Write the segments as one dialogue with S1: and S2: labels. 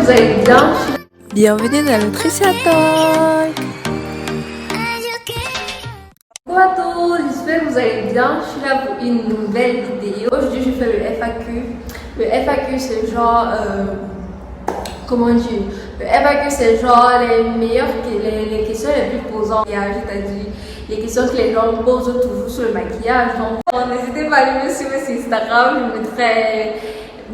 S1: vous allez bien.
S2: Bienvenue dans le Tricia Talk.
S1: Bonjour à tous, j'espère que vous allez bien. Je suis là pour une nouvelle vidéo. Aujourd'hui, je fais le FAQ. Le FAQ, c'est genre... comment dire? Le FAQ, c'est genre les questions les plus posantes. C'est-à-dire les questions que les gens posent toujours sur le maquillage. Donc, n'hésitez pas à aller me suivre sur Instagram. Je mettrai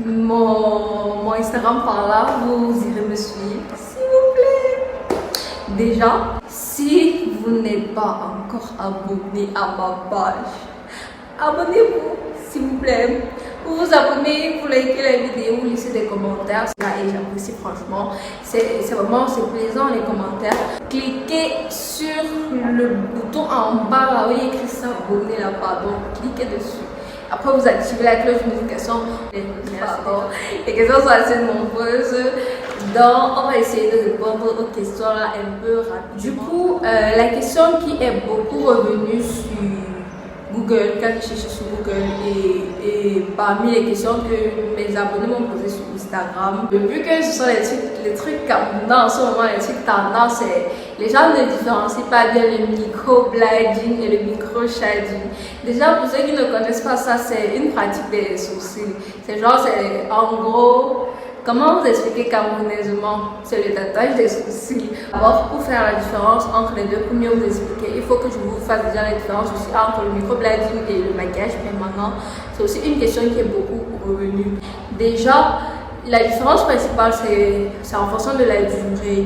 S1: mon Instagram par là. Vous irez me suivre, s'il vous plaît. Déjà, si vous n'êtes pas encore abonné à ma page, abonnez-vous, s'il vous plaît. Vous vous abonnez, vous likez la vidéo, vous laissez des commentaires. Et j'apprécie franchement. C'est plaisant les commentaires. Cliquez sur le bouton en bas là où il y a écrit s'abonner là-bas. Donc cliquez dessus. Après vous activez la cloche de notification. Les questions sont assez nombreuses. Donc on va essayer de répondre aux questions là un peu rapide. Du coup, la question qui est beaucoup revenue sur Google, quand j'ai cherché sur Google et parmi les questions que mes abonnés m'ont posées sur Instagram, vu que ce sont les trucs camerounais en ce moment, les trucs tendance, les gens ne différencient pas bien le micro-blading et le micro-shading. Déjà, pour ceux qui ne connaissent pas ça, c'est une pratique des sourcils. C'est genre, c'est en gros... Comment vous expliquer camerounaisement? C'est le tatouage des sourcils. Alors, pour faire la différence entre les deux, pour mieux vous expliquer, il faut que je vous fasse déjà la différence aussi entre le microblading et le maquillage permanent. C'est aussi une question qui est beaucoup revenue. Déjà, la différence principale, c'est en fonction de la durée.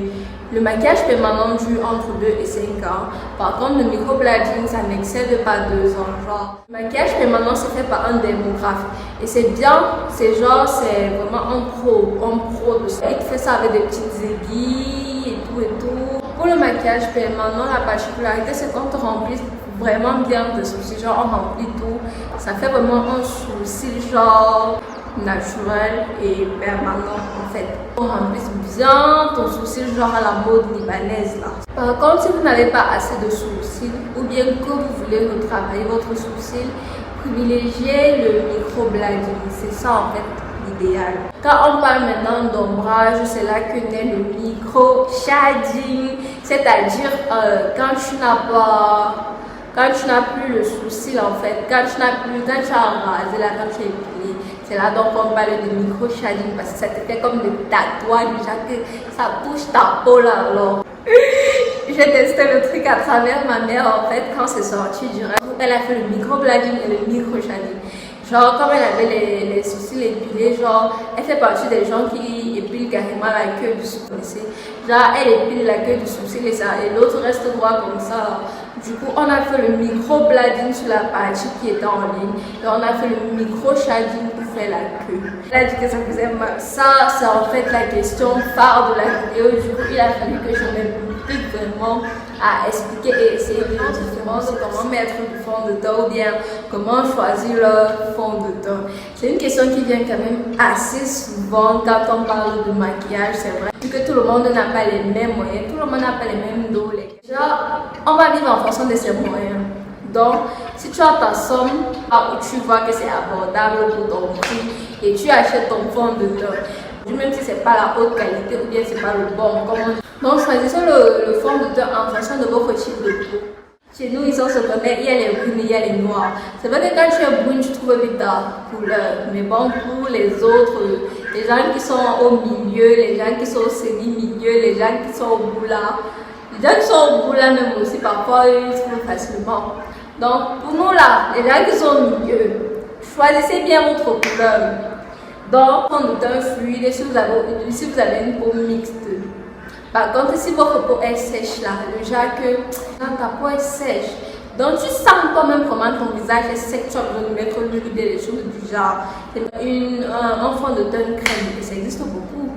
S1: Le maquillage permanent dure entre 2 et 5 ans. Par contre, le microblading, ça n'excède pas 2 ans. Genre, le maquillage permanent, c'est fait par un dermographe. Et c'est bien, c'est vraiment un pro de ça. Il fait ça avec des petites aiguilles et tout et tout. Pour le maquillage permanent, la particularité, c'est quand on remplit vraiment bien de sourcils. Genre, on remplit tout. Ça fait vraiment un sourcil, genre... naturel et permanent en fait. On remplisse bien ton sourcil genre à la mode libanaise là. Par contre, si vous n'avez pas assez de sourcils ou bien que vous voulez retravailler votre sourcil, privilégiez le microblading. C'est ça en fait l'idéal. Quand on parle maintenant d'ombrage, c'est là que naît le micro-shading, c'est-à-dire quand tu n'as plus le sourcil en fait, quand tu as rasé là, quand tu es épilé, c'est là donc on parle de micro-shading parce que ça te fait comme des tatouages, déjà que ça touche ta peau là alors. J'ai testé le truc à travers ma mère en fait quand c'est sorti du rêve. Elle a fait le micro-blading et le micro-shading. Genre comme elle avait les sourcils épilés, genre elle fait partie des gens qui épilent carrément la queue du sourcil. Genre elle épile la queue du sourcil et l'autre reste droit comme ça. Du coup on a fait le micro-blading sur la partie qui était en ligne et on a fait le micro-shading pour faire la queue. Elle a dit que ça faisait mal. Ça c'est en fait la question phare de la vidéo. Du coup il a fallu que je m'implique vraiment à expliquer et essayer de la différence de comment mettre du fond de teint ou bien comment choisir le fond de teint. C'est une question qui vient quand même assez souvent quand on parle de maquillage, c'est vrai. Vu que tout le monde n'a pas les mêmes moyens, tout le monde n'a pas les mêmes dos. Déjà, on va vivre en fonction de ses moyens. Donc, si tu as ta somme où tu vois que c'est abordable pour ton prix et tu achètes ton fond de teint, même si c'est pas la haute qualité ou bien c'est pas le bon, donc choisissez le fond de teint en fonction de votre type de peau. Chez nous, ici, on se connaît, il y a les brunes, il y a les noirs. C'est vrai que quand tu es brune, tu trouves vite ta couleur. Mais bon, pour les autres, les gens qui sont au milieu, les gens qui sont au semi-milieu, les gens qui sont au bout là, les gens qui sont au bout là même aussi, parfois, ils trouvent facilement. Donc, pour nous là, les gens qui sont au milieu, choisissez bien votre couleur. Donc, fond de teint fluide, si vous avez une peau mixte. Par contre, si votre peau est sèche là, déjà que quand ta peau est sèche, donc tu sens toi-même comment ton visage est sec, tu as besoin de mettre l'huile ou des choses du genre. Un fond de teint crème, et ça existe beaucoup.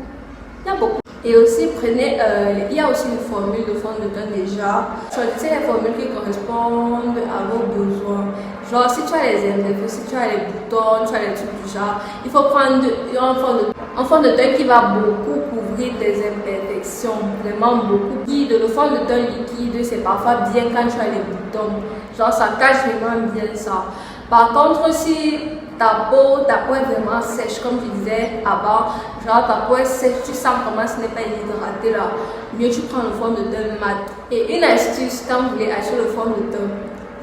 S1: Il y a beaucoup. Et aussi, il y a aussi une formule de fond de teint déjà. Choisissez les formules qui correspondent à vos besoins. Genre, si tu as les imperfections, si tu as les boutons, tu as les trucs du genre, il faut prendre un fond de teint qui va beaucoup couvrir des imperfections. Vraiment beaucoup. Le fond de teint liquide, c'est parfois bien quand tu as les boutons. Genre, ça cache vraiment bien ça. Par contre, si ta peau est vraiment sèche, comme je disais avant, genre ta peau est sèche, tu sens comment ce n'est pas hydraté là, mieux tu prends le fond de teint mat. Et une astuce, quand vous voulez acheter le fond de teint,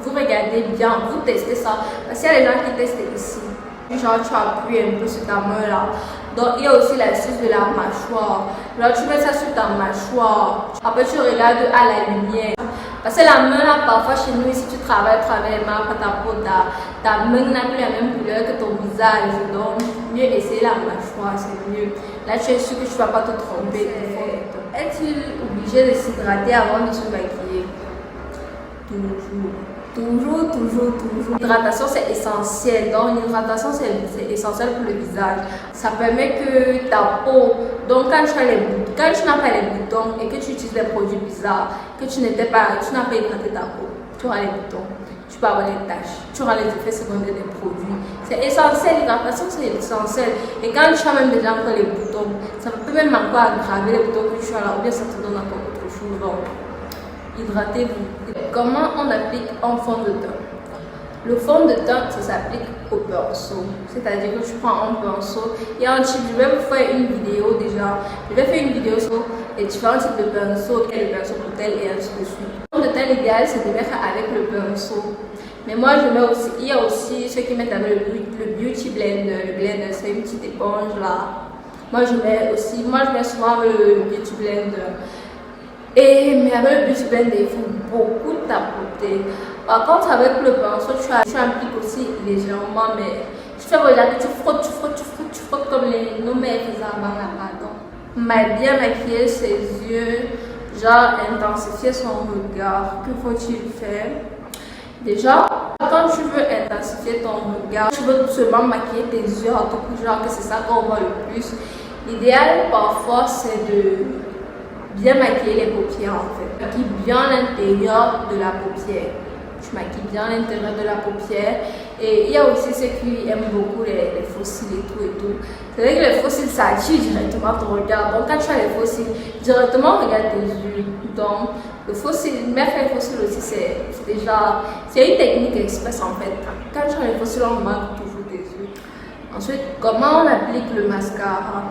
S1: vous regardez bien, vous testez ça, parce qu'il y a des gens qui testent ici, genre tu appuies un peu sur ta main là. Donc il y a aussi l'astuce de la mâchoire, genre tu mets ça sur ta mâchoire, après tu regardes à la lumière. Parce que la main là, parfois chez nous, si tu travailles mal, ta peau, ta main n'a plus la même couleur que ton visage. Donc, mieux essayer la mâchoire, c'est mieux. Là, tu es sûr que tu ne vas pas te tromper. Est-il obligé de s'hydrater avant de se maquiller? Toujours. L'hydratation, c'est essentiel. Donc, l'hydratation, c'est essentiel pour le visage. Ça permet que ta peau, donc quand tu n'as pas les boutons et que tu utilises des produits bizarres, que tu n'as pas hydraté ta peau, tu auras les boutons, tu peux avoir les taches, tu auras les effets secondaires des produits. C'est essentiel, l'hydratation, c'est essentiel. Et quand tu as même déjà encore les boutons, ça peut même encore aggraver les boutons que tu as là, ou bien ça te donne encore autre chose. Donc, hydratez-vous. Comment on applique un fond de teint? Le fond de teint, ça s'applique au pinceau. C'est-à-dire que tu prends un pinceau. Il y a un type, je vais vous faire une vidéo déjà. Je vais faire une vidéo sur les différents types de pinceaux, quel est le pinceau pour tel et ainsi de suite. Le fond de teint, l'idéal, c'est de mettre avec le pinceau. Mais moi, je mets aussi, il y a aussi ceux qui mettent avec le beauty blender. Le blender, c'est une petite éponge là. Moi, je mets souvent le beauty blender. Mais avec le beauty blender, il faut beaucoup tapoter. Par contre, avec le pinceau, tu appliques aussi légèrement, mais tu fais regarder, tu frottes comme nos mères faisaient avant là, pardon. Bien maquiller ses yeux, genre intensifier son regard. Que faut-il faire? Déjà, quand tu veux intensifier ton regard, tu veux seulement maquiller tes yeux, en tout cas, genre que c'est ça qu'on voit le plus. L'idéal parfois, c'est de bien maquiller les paupières en fait. Maquille bien l'intérieur de la paupière. Tu maquilles bien l'intérieur de la paupière. Et il y a aussi ceux qui aiment beaucoup les fossiles et tout. C'est vrai que les fossiles, ça attire directement ton regard. Donc quand tu as les fossiles, directement regarde tes yeux. Donc le fossile, mettre les fossiles aussi, c'est une technique express en fait. Quand tu as les fossiles, on remarque toujours tes yeux. Ensuite, comment on applique le mascara?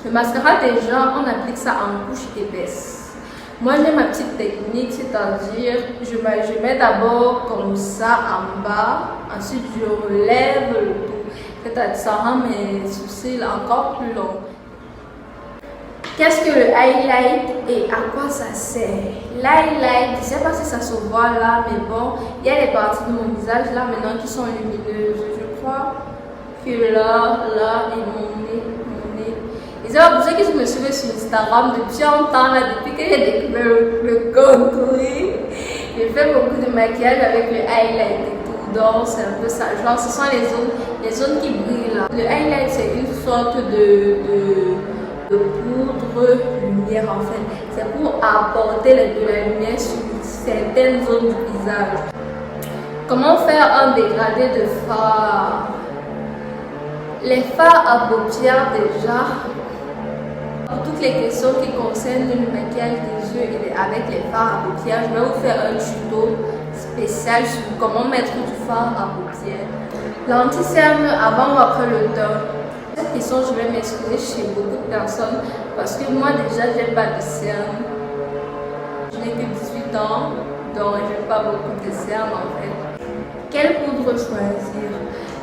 S1: Le mascara, déjà, on applique ça en couche épaisse. Moi, j'ai ma petite technique, c'est-à-dire, je mets d'abord comme ça en bas, ensuite je relève le tout. C'est-à-dire, ça rend mes sourcils encore plus longs. Qu'est-ce que le highlight et à quoi ça sert? L'highlight, je ne sais pas si ça se voit là, mais bon, il y a des parties de mon visage là maintenant qui sont lumineuses. Je crois que là, et mon nez. Et c'est pour ça que je me suivais sur Instagram depuis un temps là, depuis que j'ai découvert le contouring. Je fais beaucoup de maquillage avec le highlight et tout, donc c'est un peu ça. Genre, ce sont les zones qui brillent là. Le highlight, c'est une sorte de poudre lumière en fait. C'est pour apporter de la lumière sur certaines zones du visage. Comment faire un dégradé de fard? Les fards à paupières déjà. Pour toutes les questions qui concernent le maquillage des yeux et avec les fards à paupières, je vais vous faire un tuto spécial sur comment mettre du fard à paupières. L'anti-cerne avant ou après le teint. Cette question, je vais m'excuser chez beaucoup de personnes parce que moi déjà, j'ai pas de cerne. Je n'ai que 18 ans, donc je n'ai pas beaucoup de cerne en fait. Quelle poudre choisir?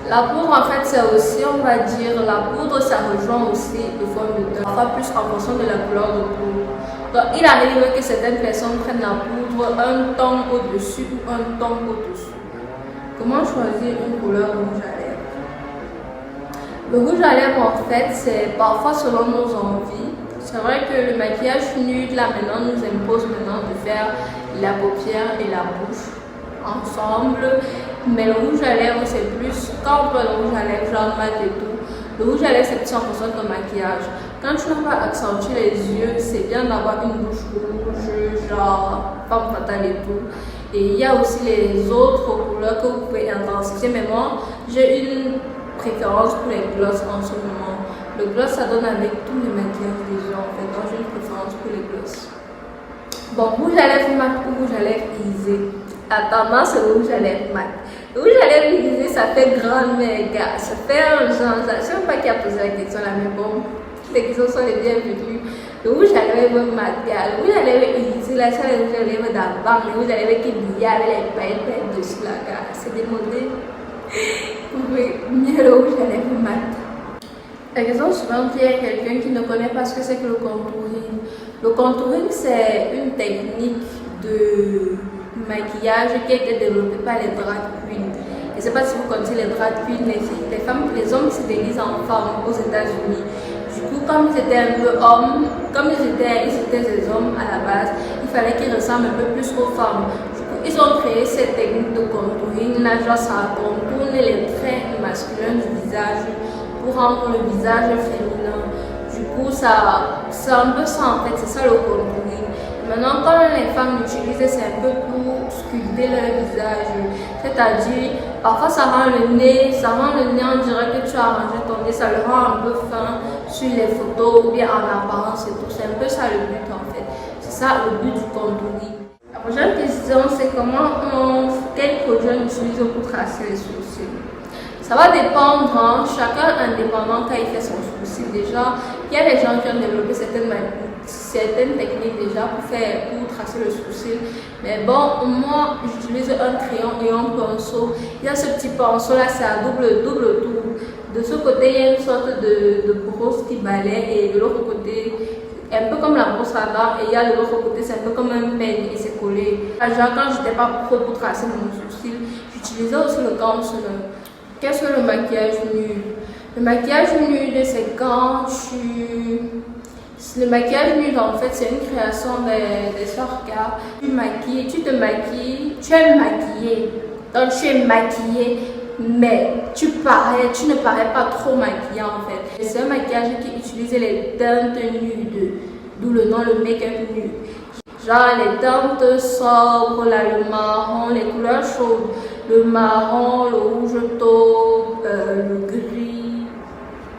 S1: La poudre en fait c'est aussi, on va dire, la poudre ça rejoint aussi le fond de teint, parfois plus en fonction de la couleur de peau. Donc il arrive que certaines personnes prennent la poudre un ton au-dessus ou un ton au-dessous. Comment choisir une couleur rouge à lèvres? Le rouge à lèvres en fait c'est parfois selon nos envies. C'est vrai que le maquillage nude là maintenant nous impose maintenant de faire la paupière et la bouche ensemble, mais le rouge à lèvres c'est plus quand on prend le rouge à lèvres genre mat et tout. Le rouge à lèvres c'est plus en fonction de ton maquillage. Quand tu n'as pas accentué les yeux, c'est bien d'avoir une bouche rouge genre femme fatale et tout. Et il y a aussi les autres couleurs que vous pouvez intensifier, mais moi j'ai une préférence pour les glosses en ce moment. Le gloss ça donne avec tous les maquillages des yeux en fait, donc j'ai une préférence pour les glosses. Bon, rouge à lèvres mat ou rouge à lèvres irisé. La tendance c'est le rouge à lèvres mat. Le rouge à lèvres aiguisé, ça fait grand-mère, gars. Ça fait un genre. Je ne sais même pas qui a posé la question là, mais bon, les questions sont les bienvenues. Le rouge à lèvres mat, gars. Le rouge à lèvres aiguisé, là, c'est le rouge à lèvres d'avant. Le rouge à lèvres qui brille avec les paillettes dessus là, gars. C'est démodé. Vous pouvez mieux le rouge à lèvres mat. La question suivante, il y a quelqu'un qui ne connaît pas ce que c'est que le contouring. Le contouring, c'est une technique de maquillage qui a été développée par les drag queens. Je ne sais pas si vous connaissez les drag queens, les femmes, les hommes qui se déguisent en femmes aux États-Unis. Du coup, comme ils étaient un peu hommes, comme ils étaient des hommes à la base, il fallait qu'ils ressemblent un peu plus aux femmes. Du coup, ils ont créé cette technique de contouring. Là, genre, ça contourne les traits masculins du visage pour rendre le visage féminin. Du coup, c'est un peu ça en fait, c'est ça le contouring. Maintenant, quand les femmes l'utilisent, c'est un peu pour sculpter leur visage. C'est-à-dire, parfois ça rend le nez, on dirait que tu as arrangé ton nez, ça le rend un peu fin sur les photos ou bien en apparence et tout. C'est un peu ça le but en fait. C'est ça le but du contouring. La prochaine question, c'est quel produit on utilise pour tracer les sourcils. Ça va dépendre, hein, chacun indépendant quand il fait son sourcil. Déjà, il y a des gens qui ont développé certaines techniques déjà pour tracer le sourcil. Mais bon, moi, j'utilise un crayon et un pinceau. Il y a ce petit pinceau là, c'est à double tour. De ce côté, il y a une sorte de brosse qui balaie et de l'autre côté, un peu comme la brosse à dents, et il y a de l'autre côté, c'est un peu comme un peigne et c'est collé. Genre, quand j'étais pas pro pour tracer mon sourcil, j'utilisais aussi le concealer. Qu'est-ce que le maquillage nul? Le maquillage nul, c'est quand le maquillage nul, en fait, c'est une création des sorcières. Tu te maquilles, tu es maquillée. Donc, tu es maquillée, mais tu ne parais pas trop maquillée, en fait. C'est un maquillage qui utilise les teintes nudes, d'où le nom, le make-up nude. Genre les teintes sobres, là, le marron, les couleurs chaudes, le marron, le rouge taupe, le gris.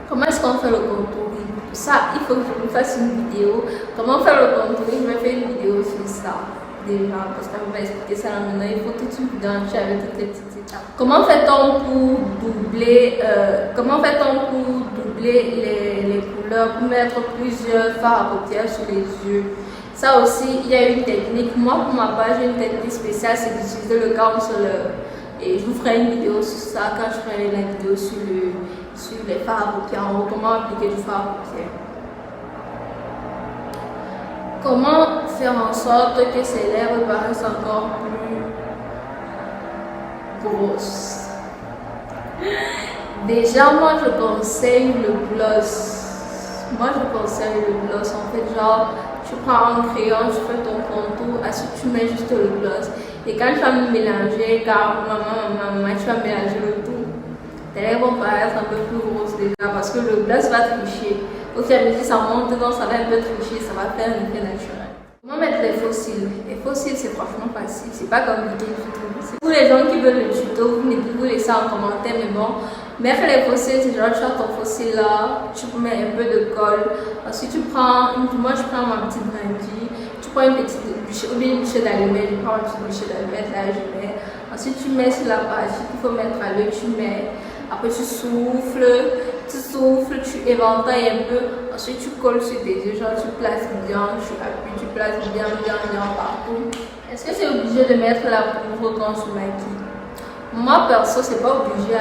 S1: Comment est-ce qu'on fait le contouring? Ça, il faut que je vous fasse une vidéo. Comment faire le contouring? Je vais faire une vidéo sur ça déjà, parce qu'on va expliquer ça là maintenant. Il faut toute une vidéo entière avec toutes les petites étapes. Comment fait-on pour doubler, les couleurs, pour mettre plusieurs fards à paupières sur les yeux? Ça aussi, il y a une technique. Moi, pour ma part, j'ai une technique spéciale, c'est d'utiliser le concealer. Et je vous ferai une vidéo sur ça quand je ferai la vidéo sur les fards à paupières, en haut, comment appliquer du fard à paupières. Comment faire en sorte que ses lèvres paraissent encore plus grosses? Déjà, moi, je conseille le gloss. En fait, genre, tu prends un crayon, tu fais ton contour, ensuite tu mets juste le gloss. Et quand tu vas mélanger, car maman, tu vas mélanger le tout. Tes lèvres vont paraître un peu plus grosses déjà parce que le gloss va tricher. Au fur et à mesure, ça monte, donc ça va un peu tricher, ça va faire un effet naturel. Comment mettre les faux cils? Les faux cils, c'est franchement facile, c'est pas compliqué du tout. Pour les gens qui veulent le tuto, vous laissez en commentaire, mais bon, mettre les faux cils, c'est genre tu as ton faux cil là, tu mets un peu de colle, ensuite moi je prends ma petite brindille, tu prends une petite bûche, ou bien une bûche d'allumette, je prends une petite bûche d'allumette là, je mets, ensuite tu mets sur la partie qu'il faut mettre à l'œil, tu mets, après tu souffles, tu éventailles un peu, ensuite tu colles sur tes yeux, genre tu places bien, tu appuies, tu places bien partout. Est-ce que c'est obligé de mettre la poudre quand on se maquille? Moi perso, c'est pas obligé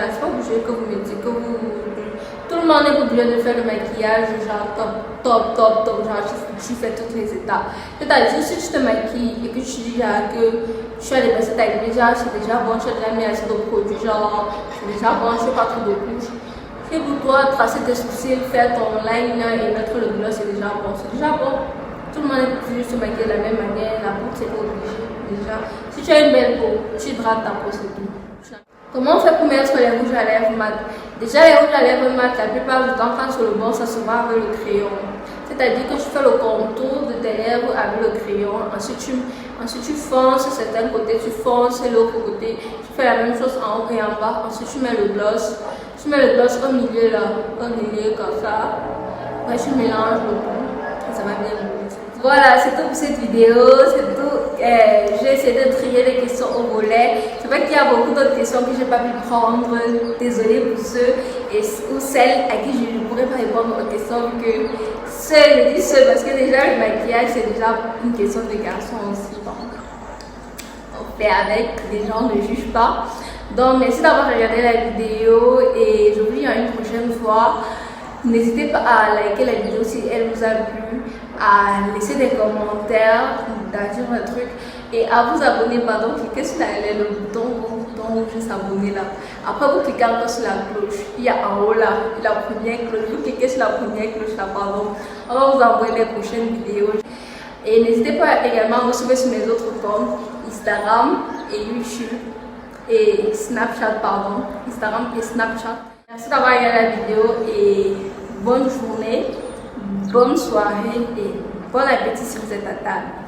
S1: que vous mettiez, tout le monde est obligé de faire le maquillage genre top, genre tu fais toutes les étapes. C'est-à-dire si tu te maquilles et que tu dis que tu as des baisses taillées, déjà c'est déjà bon, tu as déjà mis assez de produits, genre c'est déjà bon, tu fais pas trop de couches. Et pour toi, tracer tes sourcils, faire ton liner et mettre le gloss, c'est déjà bon. Tout le monde est obligé de se maquiller de la même manière, la peau c'est pas obligé déjà. Si tu as une belle peau, tu hydrates ta peau, c'est tout. Comment on fait pour mettre les rouges à lèvres mat? Déjà les rouges à lèvres mat, la plupart du temps quand sur le bord, ça se va avec le crayon. C'est-à-dire que tu fais le contour de tes lèvres avec le crayon, ensuite tu fonces certains côtés, tu fonces l'autre côté, tu fais la même chose en haut et en bas, ensuite tu mets le gloss au milieu là, comme ça, après tu mélanges le tout, et ça va bien. Voilà, c'est tout pour cette vidéo, c'est tout. j'ai essayé de trier les questions au volet. C'est vrai qu'il y a beaucoup d'autres questions que je n'ai pas pu prendre. Désolée pour ceux ou celles à qui je ne pourrais pas répondre aux questions que je dis ceux parce que déjà le maquillage c'est déjà une question de garçon aussi. Donc on fait avec, les gens ne jugent pas. Donc merci d'avoir regardé la vidéo et je vous dis à une prochaine fois. N'hésitez pas à liker la vidéo si elle vous a plu, à laisser des commentaires, à dire un truc et à vous abonner. Pardon, cliquez sur le bouton rouge s'abonner là. Après vous cliquez encore sur la cloche. Il y a en haut là la première cloche. Vous cliquez sur la première cloche là, pardon. On va vous envoyer les prochaines vidéos. Et n'hésitez pas également à me suivre sur mes autres comptes, Instagram et YouTube et Snapchat, pardon. Instagram et Snapchat. Merci d'avoir regardé la vidéo et bonne journée, bonne soirée et bon appétit si vous êtes à table.